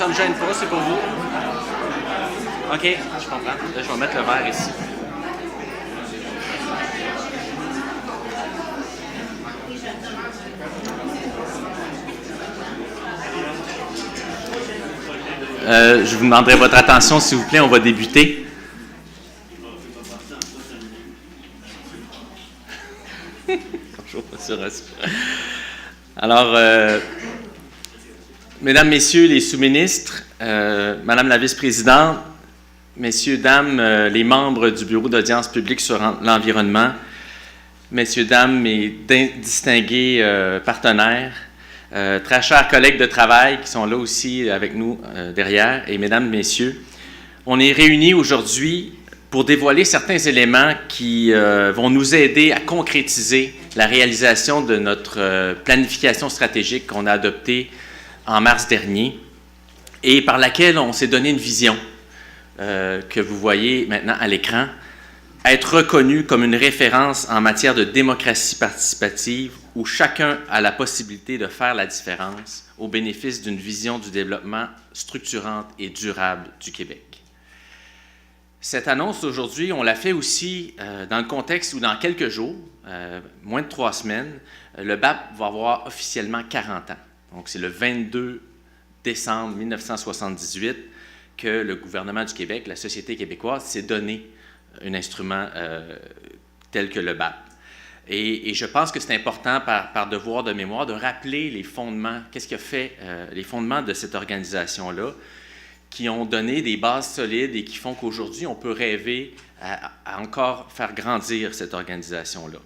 ça me gêne pas, c'est pour vous. OK, je comprends. Là, je vais mettre le verre ici. Je vous demanderai votre attention, s'il vous plaît. On va débuter. Bonjour, M. Rossi. Alors, Mesdames, Messieurs les sous-ministres, Madame la vice-présidente, Messieurs, Dames, les membres du Bureau d'audience publique sur l'environnement, Messieurs, Dames, mes distingués partenaires, très chers collègues de travail qui sont là aussi avec nous derrière, et Mesdames, Messieurs, on est réunis aujourd'hui pour dévoiler certains éléments qui vont nous aider à concrétiser la réalisation de notre planification stratégique qu'on a adoptée en mars dernier et par laquelle on s'est donné une vision que vous voyez maintenant à l'écran, être reconnu comme une référence en matière de démocratie participative où chacun a la possibilité de faire la différence au bénéfice d'une vision du développement structurante et durable du Québec. Cette annonce d'aujourd'hui, on l'a fait aussi dans le contexte où dans quelques jours, moins de 3 semaines, le BAP va avoir officiellement 40 ans. Donc c'est le 22 décembre 1978 que le gouvernement du Québec, la société québécoise, s'est donné un instrument tel que le BAP. Et je pense que c'est important, par devoir de mémoire, de rappeler les fondements, qu'est-ce qui a fait les fondements de cette organisation-là, qui ont donné des bases solides et qui font qu'aujourd'hui, on peut rêver à encore faire grandir cette organisation-là.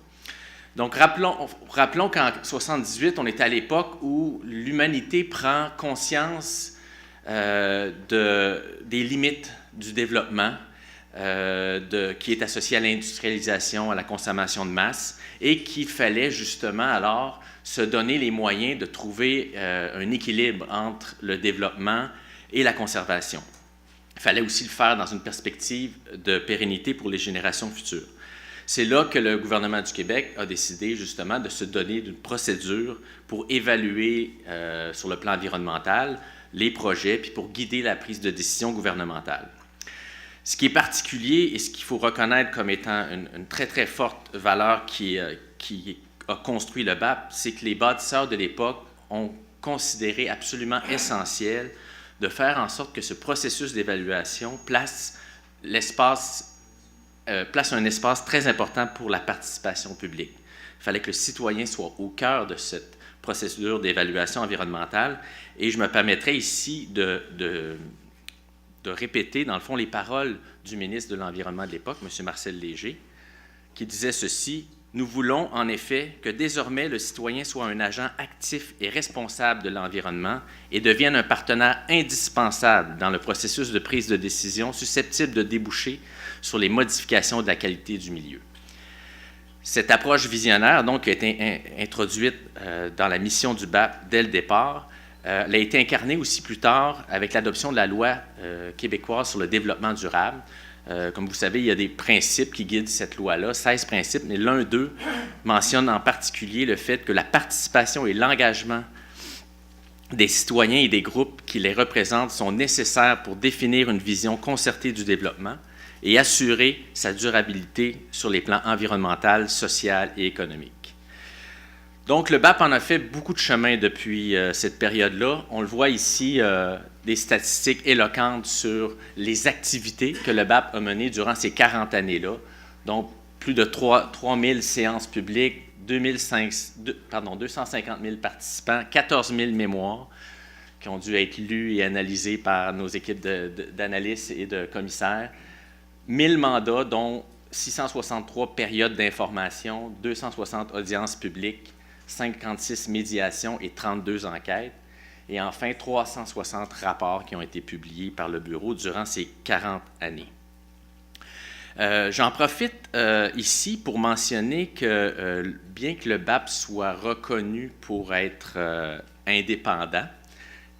Donc, rappelons qu'en 1978, on était à l'époque où l'humanité prend conscience des limites du développement qui est associé à l'industrialisation, à la consommation de masse, et qu'il fallait justement alors se donner les moyens de trouver un équilibre entre le développement et la conservation. Il fallait aussi le faire dans une perspective de pérennité pour les générations futures. C'est là que le gouvernement du Québec a décidé justement de se donner d'une procédure pour évaluer sur le plan environnemental les projets, puis pour guider la prise de décision gouvernementale. Ce qui est particulier et ce qu'il faut reconnaître comme étant une très, très forte valeur qui a construit le BAP, c'est que les bâtisseurs de l'époque ont considéré absolument essentiel de faire en sorte que ce processus d'évaluation place un espace très important pour la participation publique. Il fallait que le citoyen soit au cœur de cette procédure d'évaluation environnementale. Et je me permettrai ici de répéter, dans le fond, les paroles du ministre de l'Environnement de l'époque, M. Marcel Léger, qui disait ceci: « Nous voulons, en effet, que désormais le citoyen soit un agent actif et responsable de l'environnement et devienne un partenaire indispensable dans le processus de prise de décision susceptible de déboucher sur les modifications de la qualité du milieu. » Cette approche visionnaire, donc, qui a été introduite dans la mission du BAP dès le départ, elle a été incarnée aussi plus tard avec l'adoption de la loi québécoise sur le développement durable. Comme vous savez, il y a des principes qui guident cette loi-là, 16 principes, mais l'un d'eux mentionne en particulier le fait que la participation et l'engagement des citoyens et des groupes qui les représentent sont nécessaires pour définir une vision concertée du développement et assurer sa durabilité sur les plans environnemental, social et économique. Donc, le BAP en a fait beaucoup de chemin depuis cette période-là. On le voit ici, des statistiques éloquentes sur les activités que le BAP a menées durant ces 40 années-là. Donc, plus de 3000 séances publiques, 250 000 participants, 14 000 mémoires qui ont dû être lues et analysées par nos équipes d'analystes et de commissaires, 1000 mandats, dont 663 périodes d'information, 260 audiences publiques, 56 médiations et 32 enquêtes, et enfin 360 rapports qui ont été publiés par le Bureau durant ces 40 années. J'en profite ici pour mentionner que bien que le BAP soit reconnu pour être indépendant,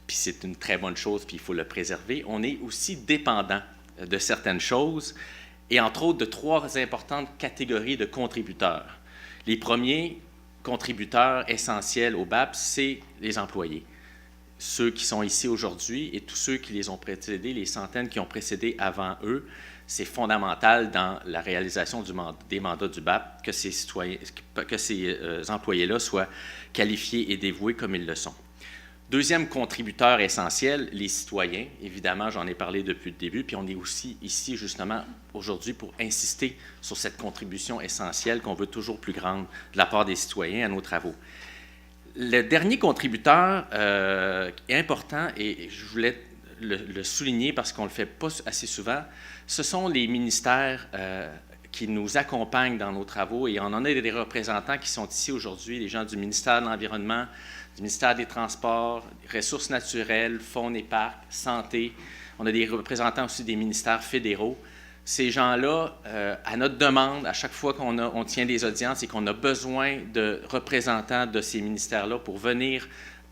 puis c'est une très bonne chose, puis il faut le préserver, on est aussi dépendant de certaines choses, et entre autres de 3 importantes catégories de contributeurs. Les premiers contributeurs essentiels au BAP, c'est les employés. ceux qui sont ici aujourd'hui et tous ceux qui les ont précédés, les centaines qui ont précédé avant eux. C'est fondamental dans la réalisation des mandats du BAP que ces employés-là soient qualifiés et dévoués comme ils le sont. Deuxième contributeur essentiel, les citoyens. Évidemment, j'en ai parlé depuis le début, puis on est aussi ici justement aujourd'hui pour insister sur cette contribution essentielle qu'on veut toujours plus grande de la part des citoyens à nos travaux. Le dernier contributeur est important, et je voulais le souligner parce qu'on ne le fait pas assez souvent, ce sont les ministères qui nous accompagnent dans nos travaux, et on en a des représentants qui sont ici aujourd'hui, les gens du ministère de l'Environnement, du ministère des Transports, Ressources naturelles, Faune et Parcs, Santé. On a des représentants aussi des ministères fédéraux. Ces gens-là, à notre demande, à chaque fois qu'on tient des audiences et qu'on a besoin de représentants de ces ministères-là pour venir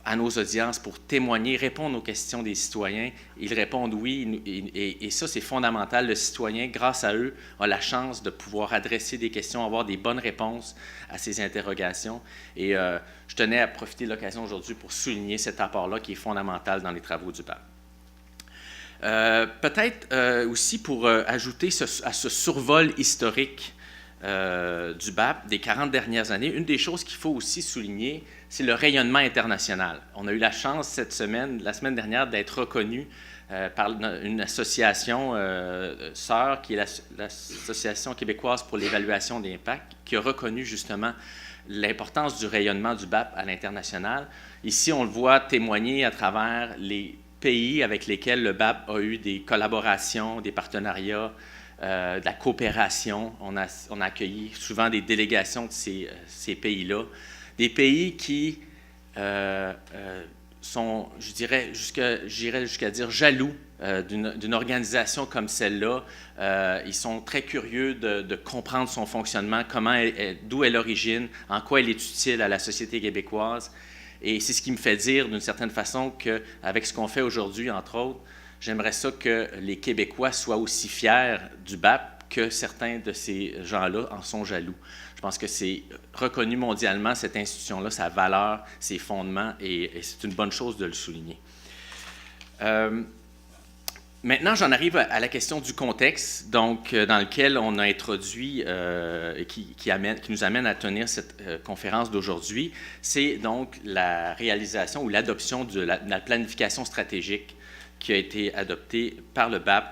à nos audiences, pour témoigner, répondre aux questions des citoyens, ils répondent oui, et ça, c'est fondamental. Le citoyen, grâce à eux, a la chance de pouvoir adresser des questions, avoir des bonnes réponses à ces interrogations. Et je tenais à profiter de l'occasion aujourd'hui pour souligner cet apport-là qui est fondamental dans les travaux du BAP. Peut-être aussi pour ajouter à ce survol historique du BAP des 40 dernières années, une des choses qu'il faut aussi souligner, c'est le rayonnement international. On a eu la chance la semaine dernière, d'être reconnu par une association sœur, qui est l'Association québécoise pour l'évaluation d'impact, qui a reconnu justement l'importance du rayonnement du BAP à l'international. Ici, on le voit témoigner à travers les pays avec lesquels le BAP a eu des collaborations, des partenariats, de la coopération. On a accueilli souvent des délégations de ces pays-là. Des pays qui sont, j'irais jusqu'à dire, jaloux d'une organisation comme celle-là. Ils sont très curieux de comprendre son fonctionnement, d'où est l'origine, en quoi elle est utile à la société québécoise. Et c'est ce qui me fait dire, d'une certaine façon, qu'avec ce qu'on fait aujourd'hui, entre autres, j'aimerais ça que les Québécois soient aussi fiers du BAP que certains de ces gens-là en sont jaloux. Je pense que c'est reconnu mondialement, cette institution-là, sa valeur, ses fondements, et c'est une bonne chose de le souligner. Maintenant, j'en arrive à la question du contexte, donc, dans lequel on a introduit et qui nous amène à tenir cette conférence d'aujourd'hui. C'est donc la réalisation ou l'adoption de la planification stratégique qui a été adoptée par le BAP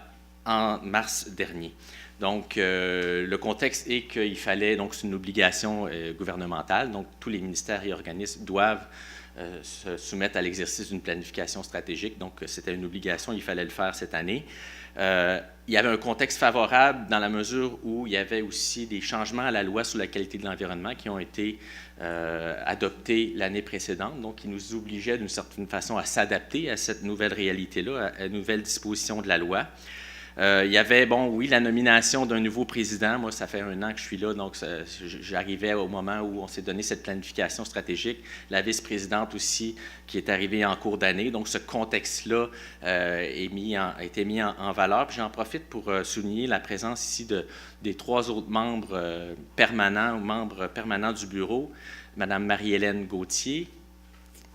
en mars dernier. Donc, le contexte est qu'il fallait, donc c'est une obligation gouvernementale, donc tous les ministères et organismes doivent se soumettre à l'exercice d'une planification stratégique. Donc, c'était une obligation, il fallait le faire cette année. Il y avait un contexte favorable dans la mesure où il y avait aussi des changements à la loi sur la qualité de l'environnement qui ont été adoptés l'année précédente, donc qui nous obligeaient d'une certaine façon à s'adapter à cette nouvelle réalité-là, à une nouvelle disposition de la loi. Il y avait, oui, la nomination d'un nouveau président. Moi, ça fait 1 an que je suis là, donc j'arrivais au moment où on s'est donné cette planification stratégique. La vice-présidente aussi, qui est arrivée en cours d'année. Donc, ce contexte-là a été mis en valeur. Puis j'en profite pour souligner la présence ici des 3 autres membres permanents ou membres permanents du bureau, Mme Marie-Hélène Gauthier,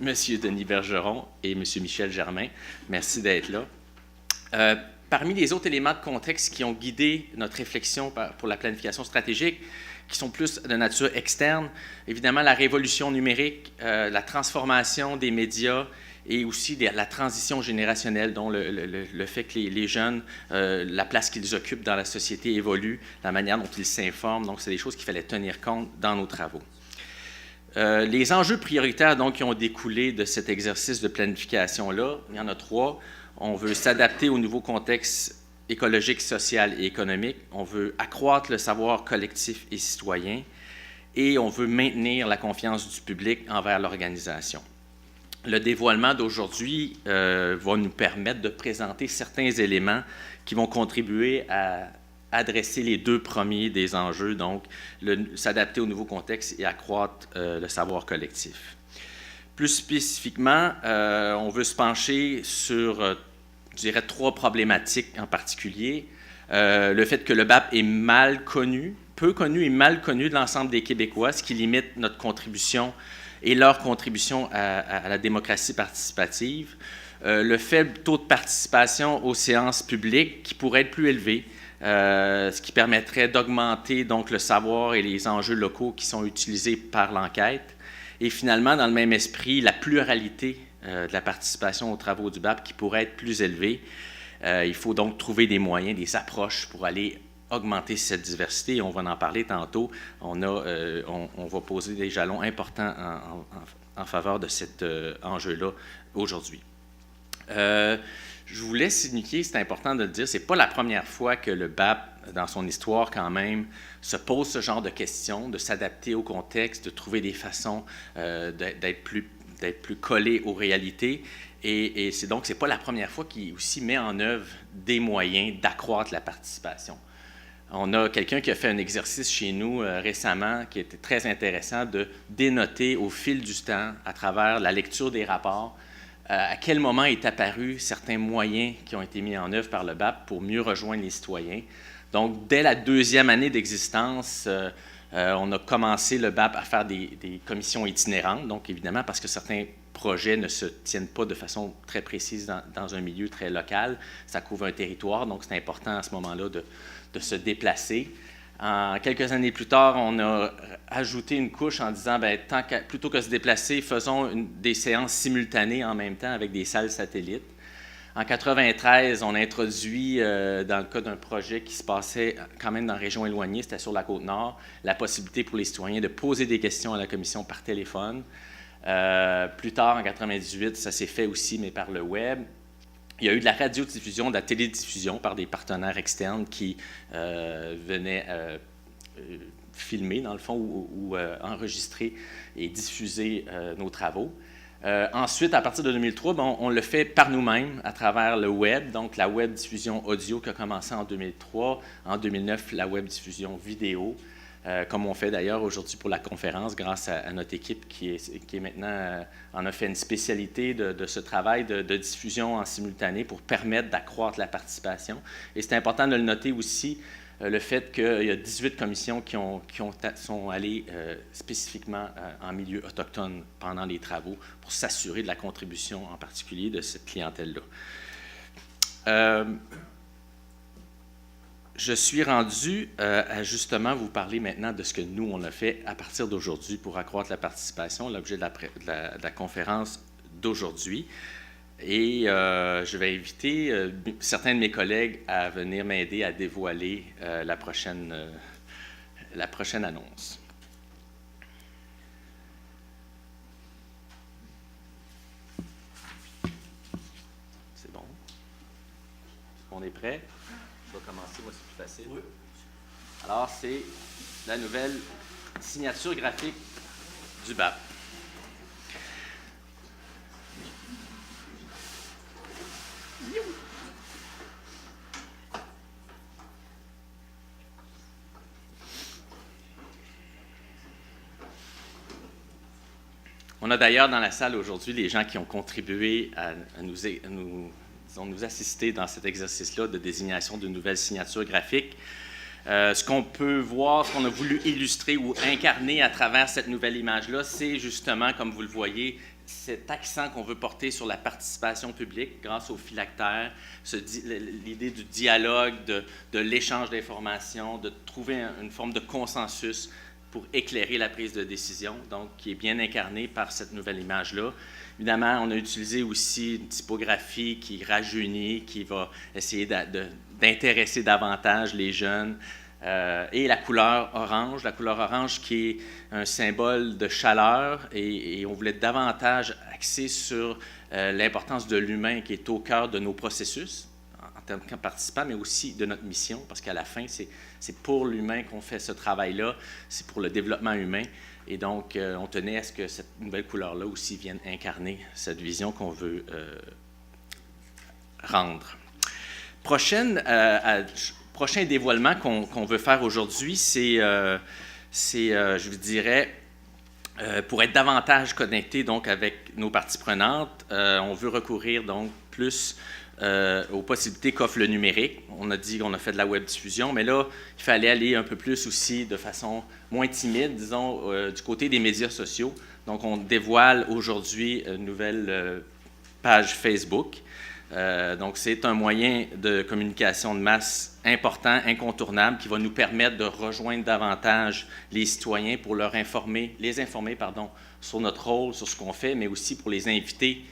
M. Denis Bergeron et M. Michel Germain. Merci d'être là. Parmi les autres éléments de contexte qui ont guidé notre réflexion pour la planification stratégique, qui sont plus de nature externe, évidemment la révolution numérique, la transformation des médias et aussi la transition générationnelle, dont le fait que les jeunes, la place qu'ils occupent dans la société évolue, la manière dont ils s'informent. Donc, c'est des choses qu'il fallait tenir compte dans nos travaux. Les enjeux prioritaires donc, qui ont découlé de cet exercice de planification-là, il y en a 3. On veut s'adapter au nouveau contexte écologique, social et économique. On veut accroître le savoir collectif et citoyen. Et on veut maintenir la confiance du public envers l'organisation. Le dévoilement d'aujourd'hui va nous permettre de présenter certains éléments qui vont contribuer à adresser les 2 premiers des enjeux, donc s'adapter au nouveau contexte et accroître le savoir collectif. Plus spécifiquement, on veut se pencher sur, je dirais, 3 problématiques en particulier. Le fait que le BAP est mal connu, peu connu et mal connu de l'ensemble des Québécois, ce qui limite notre contribution et leur contribution à la démocratie participative. Le faible taux de participation aux séances publiques qui pourrait être plus élevé, ce qui permettrait d'augmenter donc le savoir et les enjeux locaux qui sont utilisés par l'enquête. Et finalement, dans le même esprit, la pluralité de la participation aux travaux du BAP qui pourrait être plus élevée. Il faut donc trouver des moyens, des approches pour aller augmenter cette diversité. On va en parler tantôt. On va poser des jalons importants en faveur de cet enjeu-là aujourd'hui. Je vous laisse signifier, c'est important de le dire, ce n'est pas la première fois que le BAP, dans son histoire quand même, se pose ce genre de questions, de s'adapter au contexte, de trouver des façons d'être plus collé aux réalités. Et c'est donc, ce n'est pas la première fois qu'il aussi met en œuvre des moyens d'accroître la participation. On a quelqu'un qui a fait un exercice chez nous récemment qui était très intéressant de dénoter au fil du temps, à travers la lecture des rapports, à quel moment est apparu certains moyens qui ont été mis en œuvre par le BAP pour mieux rejoindre les citoyens. Donc, dès la 2e année d'existence, on a commencé le BAP à faire des commissions itinérantes, donc évidemment parce que certains projets ne se tiennent pas de façon très précise dans un milieu très local. Ça couvre un territoire, donc c'est important à ce moment-là de se déplacer. Quelques années plus tard, on a ajouté une couche en disant, plutôt que de se déplacer, faisons des séances simultanées en même temps avec des salles satellites. En 1993, on a introduit, dans le cas d'un projet qui se passait quand même dans une région éloignée, c'était sur la Côte-Nord, la possibilité pour les citoyens de poser des questions à la commission par téléphone. Plus tard, en 1998, ça s'est fait aussi, mais par le web. Il y a eu de la radiodiffusion, de la télédiffusion par des partenaires externes qui venaient filmer, dans le fond, ou enregistrer et diffuser nos travaux. Ensuite, à partir de 2003, on le fait par nous-mêmes à travers le web, donc la web diffusion audio qui a commencé en 2003. En 2009, la web diffusion vidéo, comme on fait d'ailleurs aujourd'hui pour la conférence, grâce à notre équipe qui est maintenant, en a fait une spécialité de ce travail de diffusion en simultané pour permettre d'accroître la participation. Et c'est important de le noter aussi, le fait qu'il y a 18 commissions qui sont allées spécifiquement en milieu autochtone pendant les travaux pour s'assurer de la contribution en particulier de cette clientèle-là. Je suis rendu à justement vous parler maintenant de ce que nous, on a fait à partir d'aujourd'hui pour accroître la participation, l'objet de la conférence d'aujourd'hui. Et je vais inviter certains de mes collègues à venir m'aider à dévoiler la prochaine annonce. C'est bon? On est prêt? Je vais commencer, moi c'est plus facile. Oui. Alors, c'est la nouvelle signature graphique du BAP. On a d'ailleurs dans la salle aujourd'hui les gens qui ont contribué à nous assister dans cet exercice-là de désignation de nouvelles signatures graphiques. Ce qu'on peut voir, ce qu'on a voulu illustrer ou incarner à travers cette nouvelle image-là, c'est justement, comme vous le voyez, cet accent qu'on veut porter sur la participation publique grâce aux phylactères, l'idée du dialogue, de l'échange d'informations, de trouver une forme de consensus pour éclairer la prise de décision, donc qui est bien incarnée par cette nouvelle image-là. Évidemment, on a utilisé aussi une typographie qui rajeunit, qui va essayer d'intéresser davantage les jeunes. Et la couleur orange qui est un symbole de chaleur, et on voulait davantage axer sur l'importance de l'humain qui est au cœur de nos processus, en tant que participant, mais aussi de notre mission, parce qu'à la fin, c'est pour l'humain qu'on fait ce travail-là, c'est pour le développement humain. Et donc, on tenait à ce que cette nouvelle couleur-là aussi vienne incarner cette vision qu'on veut rendre. Prochain dévoilement qu'on veut faire aujourd'hui, c'est, je vous dirais, pour être davantage connecté donc avec nos parties prenantes, on veut recourir donc plus aux possibilités qu'offre le numérique. On a dit qu'on a fait de la web diffusion, mais là, il fallait aller un peu plus aussi de façon moins timide, disons, du côté des médias sociaux. Donc, on dévoile aujourd'hui une nouvelle page Facebook. Donc, c'est un moyen de communication de masse important, incontournable, qui va nous permettre de rejoindre davantage les citoyens pour les informer sur notre rôle, sur ce qu'on fait, mais aussi pour les inviter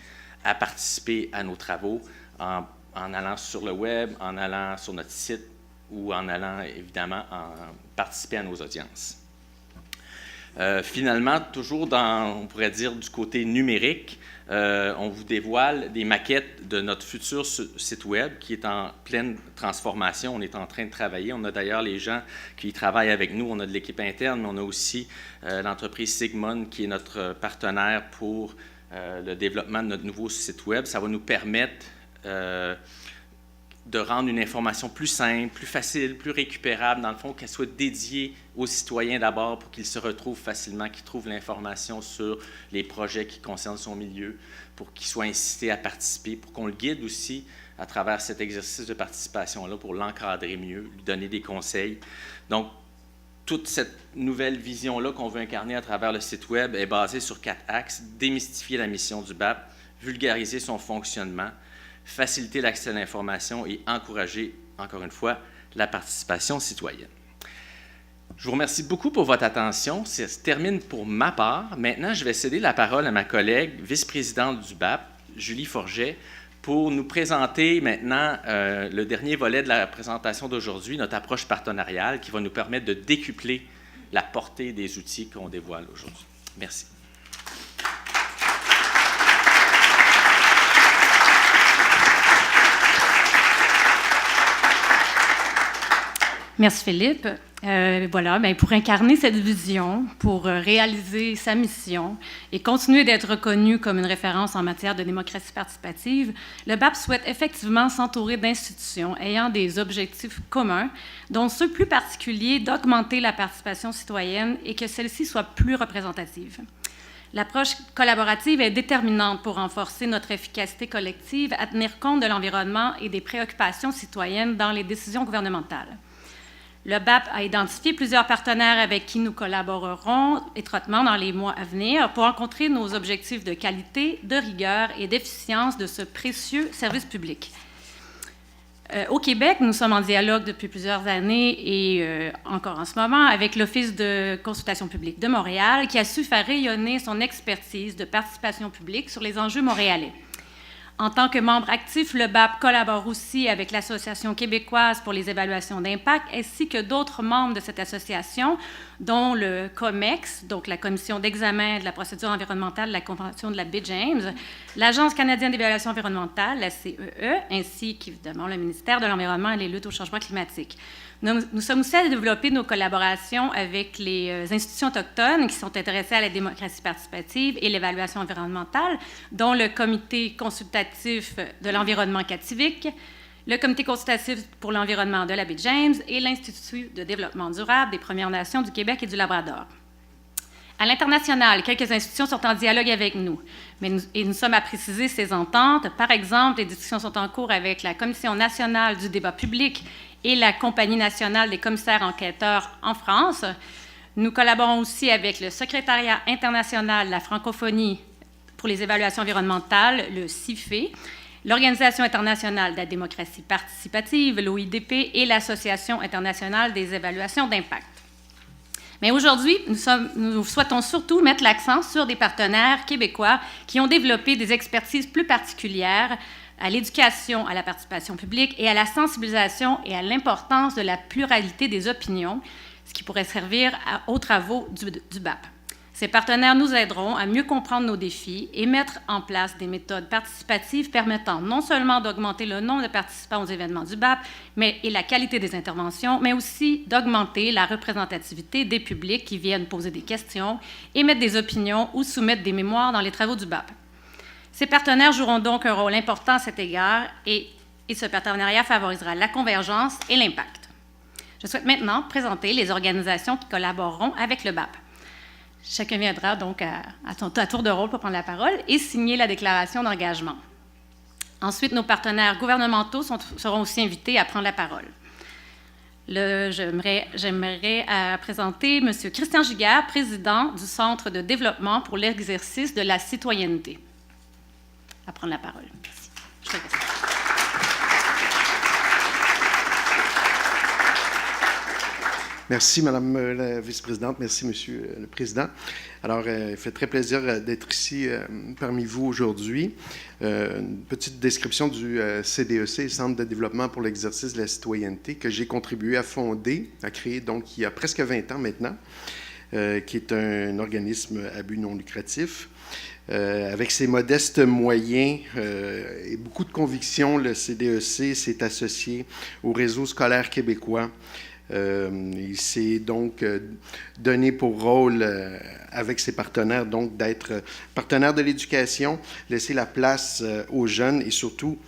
à participer à nos travaux en allant sur le web, en allant sur notre site ou en allant, évidemment, participer à nos audiences. Finalement, toujours on pourrait dire, du côté numérique, on vous dévoile des maquettes de notre futur site web qui est en pleine transformation. On est en train de travailler. On a d'ailleurs les gens qui travaillent avec nous. On a de l'équipe interne, mais on a aussi l'entreprise Sigmund qui est notre partenaire pour le développement de notre nouveau site web. Ça va nous permettre de rendre une information plus simple, plus facile, plus récupérable, dans le fond, qu'elle soit dédiée aux citoyens d'abord pour qu'ils se retrouvent facilement, qu'ils trouvent l'information sur les projets qui concernent son milieu, pour qu'ils soient incités à participer, pour qu'on le guide aussi à travers cet exercice de participation-là pour l'encadrer mieux, lui donner des conseils. Donc, toute cette nouvelle vision-là qu'on veut incarner à travers le site web est basée sur 4 axes: démystifier la mission du BAP, vulgariser son fonctionnement, faciliter l'accès à l'information et encourager, encore une fois, la participation citoyenne. Je vous remercie beaucoup pour votre attention. Ça se termine pour ma part. Maintenant, je vais céder la parole à ma collègue, vice-présidente du BAP, Julie Forget, pour nous présenter maintenant le dernier volet de la présentation d'aujourd'hui, notre approche partenariale, qui va nous permettre de décupler la portée des outils qu'on dévoile aujourd'hui. Merci. Merci Philippe. Voilà, pour incarner cette vision, pour réaliser sa mission et continuer d'être reconnu comme une référence en matière de démocratie participative, le BAP souhaite effectivement s'entourer d'institutions ayant des objectifs communs, dont ceux plus particuliers d'augmenter la participation citoyenne et que celle-ci soit plus représentative. L'approche collaborative est déterminante pour renforcer notre efficacité collective à tenir compte de l'environnement et des préoccupations citoyennes dans les décisions gouvernementales. Le BAP a identifié plusieurs partenaires avec qui nous collaborerons étroitement dans les mois à venir pour rencontrer nos objectifs de qualité, de rigueur et d'efficience de ce précieux service public. Au Québec, nous sommes en dialogue depuis plusieurs années et encore en ce moment avec l'Office de consultation publique de Montréal qui a su faire rayonner son expertise de participation publique sur les enjeux montréalais. En tant que membre actif, le BAP collabore aussi avec l'Association québécoise pour les évaluations d'impact ainsi que d'autres membres de cette association, dont le COMEX, donc la Commission d'examen de la procédure environnementale de la Convention de la baie James, l'Agence canadienne d'évaluation environnementale, la CEE, ainsi qu'évidemment le ministère de l'Environnement et des luttes au changement climatique. Nous sommes aussi à développer nos collaborations avec les institutions autochtones qui sont intéressées à la démocratie participative et l'évaluation environnementale, dont le Comité consultatif de l'environnement Kativik, le Comité consultatif pour l'environnement de la baie James et l'Institut de développement durable des Premières Nations du Québec et du Labrador. À l'international, quelques institutions sont en dialogue avec nous, nous sommes à préciser ces ententes. Par exemple, les discussions sont en cours avec la Commission nationale du débat public et la Compagnie nationale des commissaires enquêteurs en France. Nous collaborons aussi avec le Secrétariat international de la francophonie pour les évaluations environnementales, le CIFE, l'Organisation internationale de la démocratie participative, l'OIDP, et l'Association internationale des évaluations d'impact. Mais aujourd'hui, nous souhaitons surtout mettre l'accent sur des partenaires québécois qui ont développé des expertises plus particulières à l'éducation, à la participation publique et à la sensibilisation et à l'importance de la pluralité des opinions, ce qui pourrait servir aux travaux du BAP. Ces partenaires nous aideront à mieux comprendre nos défis et mettre en place des méthodes participatives permettant non seulement d'augmenter le nombre de participants aux événements du BAP et la qualité des interventions, mais aussi d'augmenter la représentativité des publics qui viennent poser des questions, émettre des opinions ou soumettre des mémoires dans les travaux du BAP. Ces partenaires joueront donc un rôle important à cet égard et ce partenariat favorisera la convergence et l'impact. Je souhaite maintenant présenter les organisations qui collaboreront avec le BAP. Chacun viendra donc à tour de rôle pour prendre la parole et signer la déclaration d'engagement. Ensuite, nos partenaires gouvernementaux seront aussi invités à prendre la parole. J'aimerais présenter M. Christian Giguère, président du Centre de développement pour l'exercice de la citoyenneté. À prendre la parole. Merci. Je te remercie. Merci, Madame la vice-présidente. Merci, Monsieur le Président. Alors, il fait très plaisir d'être ici parmi vous aujourd'hui. Une petite description du CDEC, Centre de développement pour l'exercice de la citoyenneté, que j'ai contribué à fonder, à créer donc il y a presque 20 ans maintenant, qui est un organisme à but non lucratif. Avec ses modestes moyens et beaucoup de conviction, le CDEC s'est associé au réseau scolaire québécois. Il s'est donc donné pour rôle, avec ses partenaires, donc d'être partenaire de l'éducation, laisser la place aux jeunes et surtout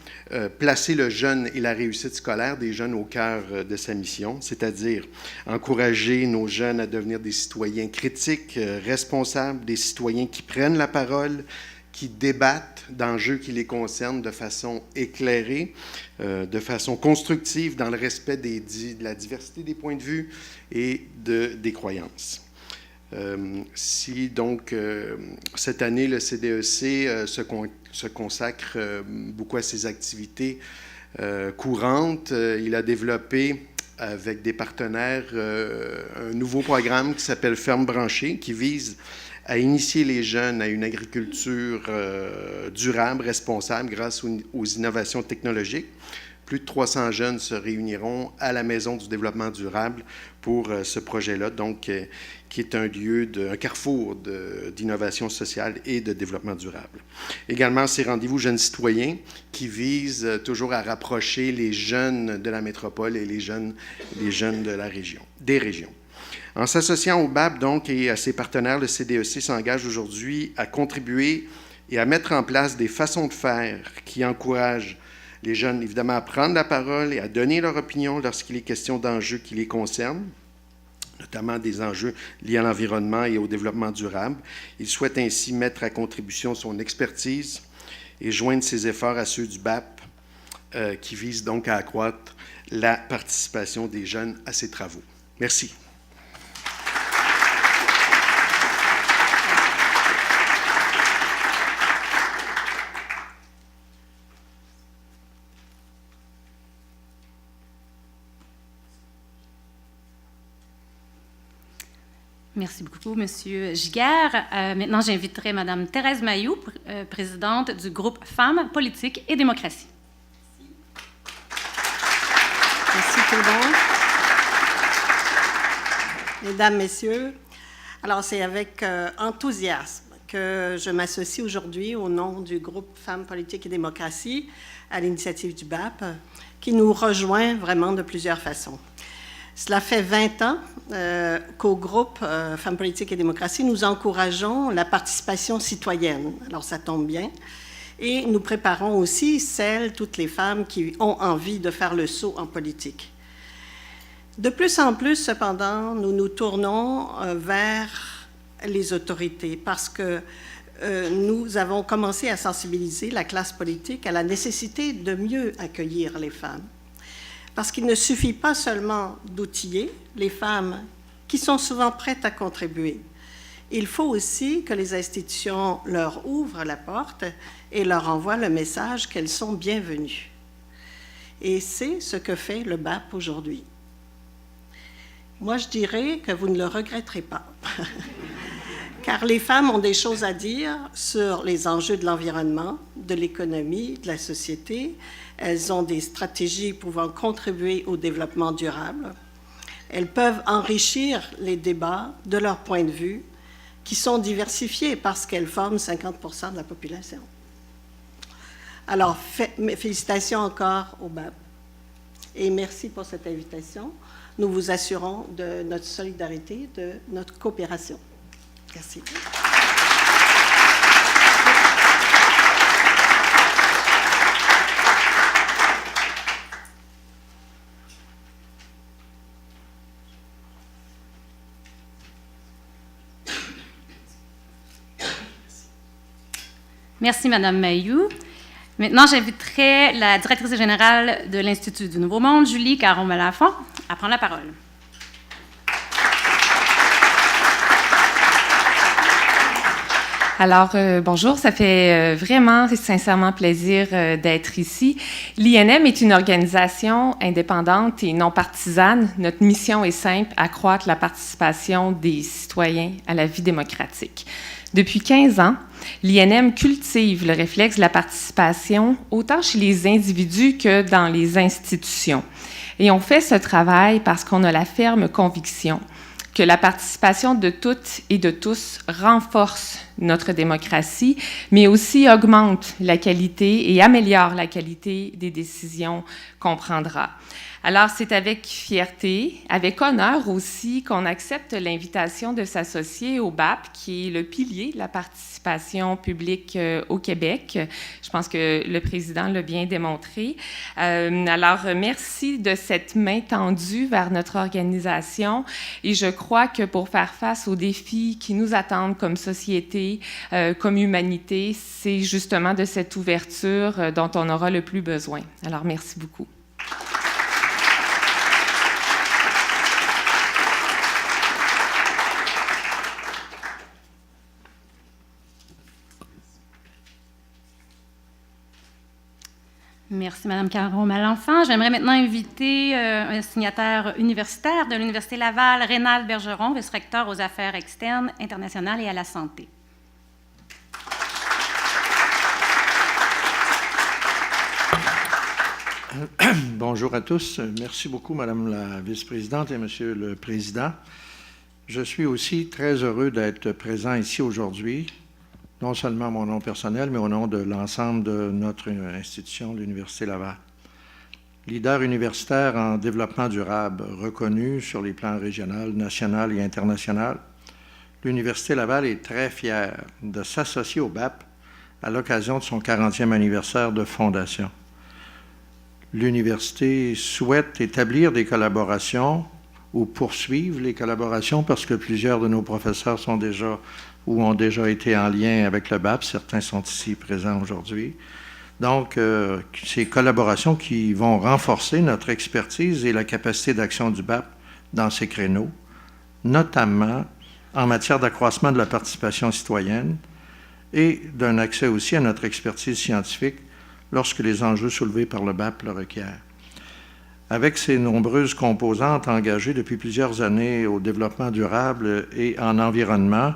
placer le jeune et la réussite scolaire des jeunes au cœur de sa mission, c'est-à-dire encourager nos jeunes à devenir des citoyens critiques, responsables, des citoyens qui prennent la parole, qui débattent d'enjeux qui les concernent de façon éclairée, de façon constructive, dans le respect de la diversité des points de vue et des croyances. Si donc cette année, le CDEC se consacre beaucoup à ses activités courantes, il a développé avec des partenaires un nouveau programme qui s'appelle Ferme branchée, qui vise à initier les jeunes à une agriculture durable, responsable, grâce aux innovations technologiques. Plus de 300 jeunes se réuniront à la Maison du développement durable pour ce projet-là, donc qui est un lieu, un carrefour d'innovation sociale et de développement durable. Également, ces rendez-vous jeunes citoyens qui visent toujours à rapprocher les jeunes de la métropole et les jeunes de la région, des régions. En s'associant au BAP, donc, et à ses partenaires, le CDEC s'engage aujourd'hui à contribuer et à mettre en place des façons de faire qui encouragent les jeunes, évidemment, à prendre la parole et à donner leur opinion lorsqu'il est question d'enjeux qui les concernent, notamment des enjeux liés à l'environnement et au développement durable. Il souhaite ainsi mettre à contribution son expertise et joindre ses efforts à ceux du BAP, qui visent donc à accroître la participation des jeunes à ces travaux. Merci. Merci beaucoup, M. Giguère. Maintenant, j'inviterai Mme Thérèse Mailloux, présidente du groupe Femmes, Politique et Démocratie. Merci tout le monde. Mesdames, Messieurs, alors c'est avec enthousiasme que je m'associe aujourd'hui au nom du groupe Femmes, Politique et Démocratie à l'initiative du BAP, qui nous rejoint vraiment de plusieurs façons. Cela fait 20 ans qu'au groupe Femmes, Politique et Démocratie, nous encourageons la participation citoyenne. Alors, ça tombe bien. Et nous préparons aussi toutes les femmes qui ont envie de faire le saut en politique. De plus en plus, cependant, nous nous tournons vers les autorités parce que nous avons commencé à sensibiliser la classe politique à la nécessité de mieux accueillir les femmes. Parce qu'il ne suffit pas seulement d'outiller les femmes qui sont souvent prêtes à contribuer. Il faut aussi que les institutions leur ouvrent la porte et leur envoient le message qu'elles sont bienvenues. Et c'est ce que fait le BAP aujourd'hui. Moi, je dirais que vous ne le regretterez pas. Car les femmes ont des choses à dire sur les enjeux de l'environnement, de l'économie, de la société. Elles ont des stratégies pouvant contribuer au développement durable. Elles peuvent enrichir les débats de leur point de vue, qui sont diversifiés parce qu'elles forment 50% de la population. Alors, félicitations encore au BAP et merci pour cette invitation. Nous vous assurons de notre solidarité, de notre coopération. Merci. Merci, Mme Mailloux. Maintenant, j'inviterai la directrice générale de l'Institut du Nouveau Monde, Julie Caron-Malenfant, à prendre la parole. Alors, bonjour, ça fait vraiment sincèrement plaisir d'être ici. L'INM est une organisation indépendante et non partisane. Notre mission est simple, accroître la participation des citoyens à la vie démocratique. Depuis 15 ans, l'INM cultive le réflexe de la participation autant chez les individus que dans les institutions. Et on fait ce travail parce qu'on a la ferme conviction que la participation de toutes et de tous renforce notre démocratie, mais aussi augmente la qualité et améliore la qualité des décisions qu'on prendra. Alors, c'est avec fierté, avec honneur aussi, qu'on accepte l'invitation de s'associer au BAP, qui est le pilier de la participation publique au Québec. Je pense que le président l'a bien démontré. Alors, merci de cette main tendue vers notre organisation. Et je crois que pour faire face aux défis qui nous attendent comme société, comme humanité, c'est justement de cette ouverture dont on aura le plus besoin. Alors, merci beaucoup. Merci, Mme Caron-Malenfant. J'aimerais maintenant inviter un signataire universitaire de l'Université Laval, Rénal Bergeron, vice-recteur aux affaires externes, internationales et à la santé. Bonjour à tous. Merci beaucoup, Madame la vice-présidente et Monsieur le Président. Je suis aussi très heureux d'être présent ici aujourd'hui, non seulement à mon nom personnel, mais au nom de l'ensemble de notre institution, l'Université Laval. Leader universitaire en développement durable, reconnu sur les plans régional, national et international, l'Université Laval est très fière de s'associer au BAP à l'occasion de son 40e anniversaire de fondation. L'Université souhaite établir des collaborations ou poursuivre les collaborations parce que plusieurs de nos professeurs sont déjà ou ont déjà été en lien avec le BAP. Certains sont ici présents aujourd'hui. Donc, ces collaborations qui vont renforcer notre expertise et la capacité d'action du BAP dans ces créneaux, notamment en matière d'accroissement de la participation citoyenne et d'un accès aussi à notre expertise scientifique lorsque les enjeux soulevés par le BAP le requièrent. Avec ses nombreuses composantes engagées depuis plusieurs années au développement durable et en environnement,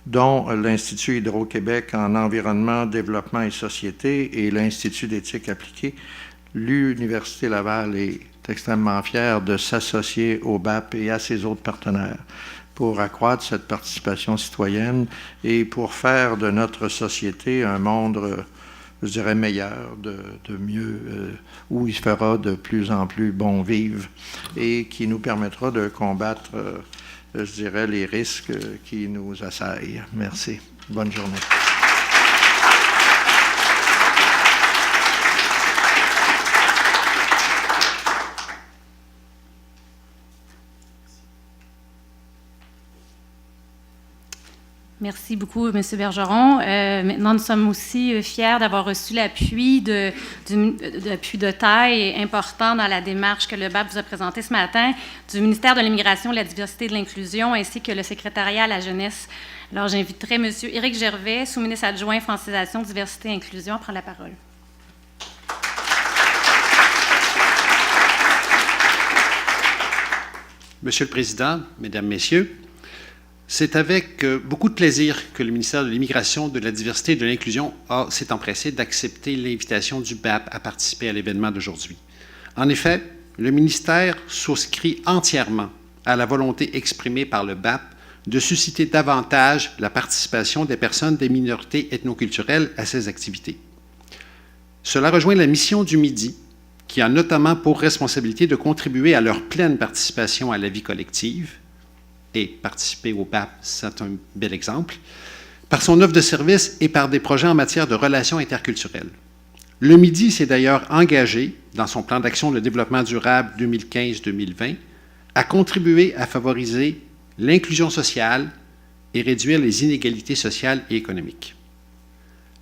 dont l'Institut Hydro-Québec en environnement, développement et société et l'Institut d'éthique appliquée, l'Université Laval est extrêmement fière de s'associer au BAP et à ses autres partenaires pour accroître cette participation citoyenne et pour faire de notre société un monde, je dirais, meilleur, de mieux, où il fera de plus en plus bon vivre et qui nous permettra de combattre je dirais, les risques qui nous assaillent. Merci. Bonne journée. Merci beaucoup, M. Bergeron. Maintenant, nous sommes aussi fiers d'avoir reçu l'appui de taille important dans la démarche que le BAP vous a présentée ce matin du ministère de l'Immigration, de la Diversité et de l'Inclusion, ainsi que le secrétariat à la jeunesse. Alors, j'inviterai M. Éric Gervais, sous-ministre adjoint Francisation, Diversité et Inclusion, à prendre la parole. Monsieur le Président, Mesdames, Messieurs, c'est avec beaucoup de plaisir que le ministère de l'Immigration, de la Diversité et de l'Inclusion s'est empressé d'accepter l'invitation du BAP à participer à l'événement d'aujourd'hui. En effet, le ministère souscrit entièrement à la volonté exprimée par le BAP de susciter davantage la participation des personnes des minorités ethnoculturelles à ces activités. Cela rejoint la mission du Midi, qui a notamment pour responsabilité de contribuer à leur pleine participation à la vie collective, et participer au BAP, c'est un bel exemple, par son offre de services et par des projets en matière de relations interculturelles. Le Midi s'est d'ailleurs engagé, dans son plan d'action de développement durable 2015-2020, à contribuer à favoriser l'inclusion sociale et réduire les inégalités sociales et économiques.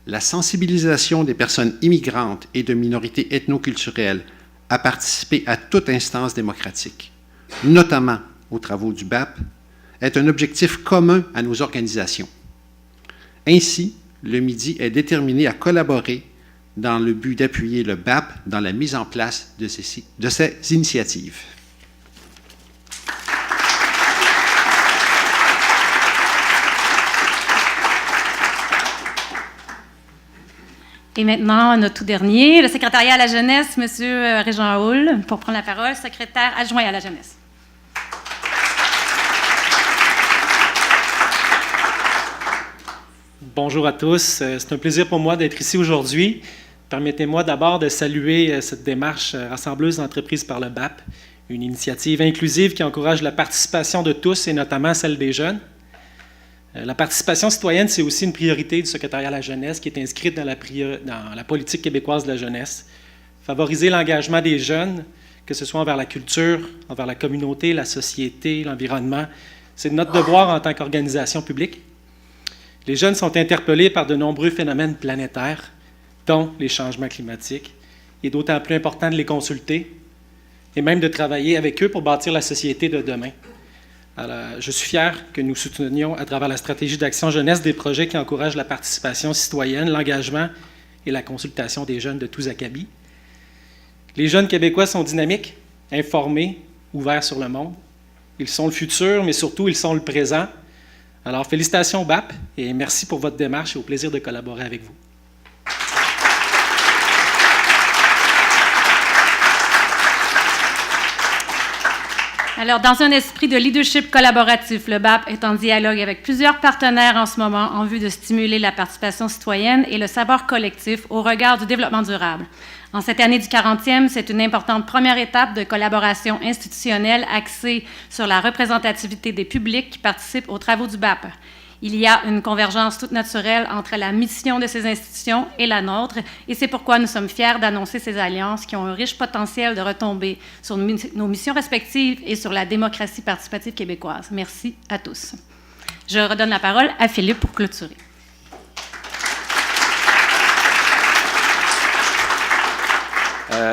la sensibilisation des personnes immigrantes et de minorités ethnoculturelles à participer à toute instance démocratique, notamment aux travaux du BAP, est un objectif commun à nos organisations. Ainsi, le Midi est déterminé à collaborer dans le but d'appuyer le BAP dans la mise en place de ces initiatives. Et maintenant, notre tout dernier, le secrétariat à la jeunesse, M. Régent Houle, pour prendre la parole, secrétaire adjoint à la jeunesse. Bonjour à tous. C'est un plaisir pour moi d'être ici aujourd'hui. Permettez-moi d'abord de saluer cette démarche rassembleuse d'entreprises par le BAP, une initiative inclusive qui encourage la participation de tous et notamment celle des jeunes. La participation citoyenne, c'est aussi une priorité du secrétariat à la jeunesse qui est inscrite dans la politique québécoise de la jeunesse. Favoriser l'engagement des jeunes, que ce soit envers la culture, envers la communauté, la société, l'environnement, c'est notre devoir en tant qu'organisation publique. Les jeunes sont interpellés par de nombreux phénomènes planétaires, dont les changements climatiques. Il est d'autant plus important de les consulter et même de travailler avec eux pour bâtir la société de demain. Alors, je suis fier que nous soutenions à travers la stratégie d'action jeunesse des projets qui encouragent la participation citoyenne, l'engagement et la consultation des jeunes de tous acabits. Les jeunes québécois sont dynamiques, informés, ouverts sur le monde. Ils sont le futur, mais surtout, ils sont le présent. Alors, félicitations au BAP et merci pour votre démarche et au plaisir de collaborer avec vous. Alors, dans un esprit de leadership collaboratif, le BAP est en dialogue avec plusieurs partenaires en ce moment en vue de stimuler la participation citoyenne et le savoir collectif au regard du développement durable. En cette année du 40e, c'est une importante première étape de collaboration institutionnelle axée sur la représentativité des publics qui participent aux travaux du BAP. Il y a une convergence toute naturelle entre la mission de ces institutions et la nôtre, et c'est pourquoi nous sommes fiers d'annoncer ces alliances qui ont un riche potentiel de retomber sur nos missions respectives et sur la démocratie participative québécoise. Merci à tous. Je redonne la parole à Philippe pour clôturer.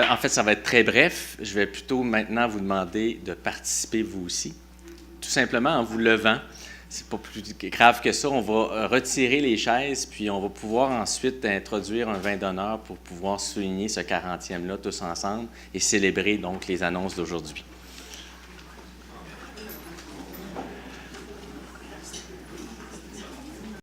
En fait, ça va être très bref. Je vais plutôt maintenant vous demander de participer vous aussi, tout simplement en vous levant. C'est pas plus grave que ça. On va retirer les chaises, puis on va pouvoir ensuite introduire un vin d'honneur pour pouvoir souligner ce 40e-là tous ensemble et célébrer donc les annonces d'aujourd'hui.